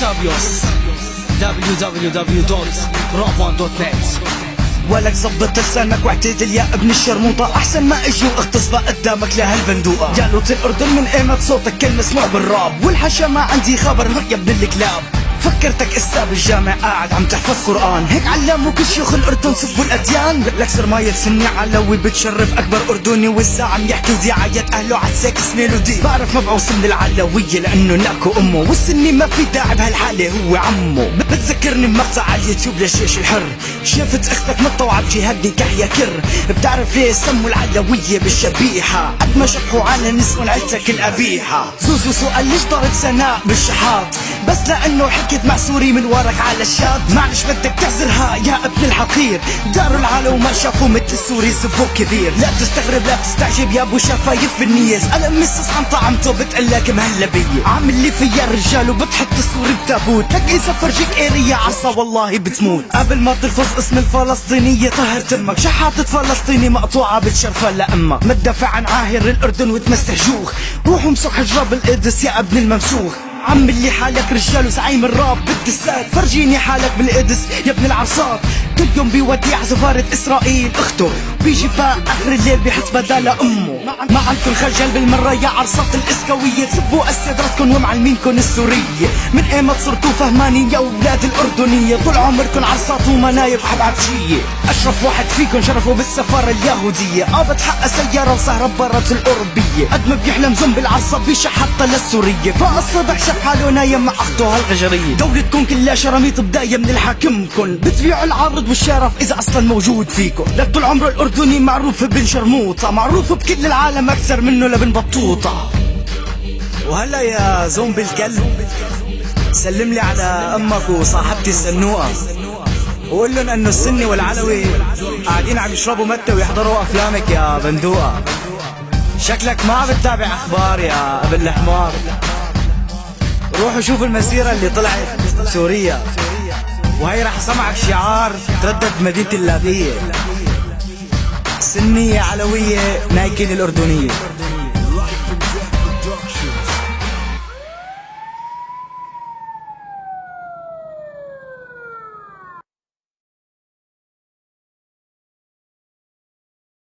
سابيوس www.rap1.net. ولك زبط لسانك واعتدل يا ابن الشرموطة، احسن ما اجي واغتصبها قدامك لهالبندوقة. جالوت الاردن من ايمت صوتك كان مسموع بالراب، والحشا ما عندي خبر يا ابن الكلاب. فكرتك اسا بالجامع قاعد عم تحفظ قرآن، هيك علموك شيوخ الاردن سبوا الاديان. لك سرماية سني علوي بتشرف اكبر اردني، والساعة عم يحكي ودعايات اهله عساك سنيلودي. بعرف مبعوث من العلوية لانه ناكو امه، والسني ما في داعي بهالحالة هو عمه. بتذكرني بمقطع على اليوتيوب للجيش الحر، شافت اختك مطوعة بجهاد نكاح كر. بتعرف ليه سموا العلوية بالشبيحة؟ قد ما شبحوا عنها نسوا عيلتك القبيحة. زوزو سؤال ليش ضارت سناء بالشحاط؟ بس لانه حكيت مع سوري من ورك على الشاط. معلش بدك تعذرها يا ابن الحقير، داروا العالو وما شافوا مثل السوري سبوك كبير. لا تستغرب لا تستعجب يا ابو شفايف بالنيز، انا مسس عن طعمته بتقلك مهلبية. عامل لي فيا الرجال وبتحط السوري بتابوت، لك اذا فرجيك اريا عصا والله بتموت. قبل ما تلفظ اسم الفلسطينية طهر تمك، شحاتة فلسطيني مقطوعة بتشرفها لامك. ما تدافع عن عاهر الاردن وتمسح جوخ، روح امسح حجراب القدس يا ابن الممسوخ. عمل لي حالك رجال وزعيم الراب بالدسات، فرجيني حالك بالقدس يا ابن العرصات. كل يوم بيوديع زفارة اسرائيل اخته، بيجي فاق اخر الليل بيحط بدالة امه. ما عندكن خجل بالمرة يا عرصات الاسكوية، تسبوا اسياداتكن ومعلمينكن السورية. من ايمت صرتوا فهمانين يا اولاد الاردنية، طول عمركن عرصات ومنايب حبعبشية. اشرف واحد فيكن شرفوا بالسفارة اليهودية، بتحقق سيارة وسهرة برات الاوروبية. قد ما بيحلم زنب العرصة بيشحطها للسورية، فالصدق شاف حاله نايم مع اخته هالغجرية. دولتكن كلها شراميط بداية من الحاكمكن، بتبيعوا العارض والشرف اذا اصلا موجود فيكن. لك طول عمره الاردني معروف بن شرموطة، معروف بكل العالم اكثر منه لبن بطوطة. وهلا يا زومبي الكلب، سلم لي على امك وصاحبتي السنوقة، وقول لهم انه السني والعلوي قاعدين عم يشربوا متى ويحضروا افلامك يا بندوقة. شكلك ما عم بتتابع اخبار يا ابن الحمار. روحوا شوفوا المسيرة اللي طلعت سوريا، وهي رح سمعك شعار تردد مدينة اللاذقية: سنية علوية نايكين الأردنية.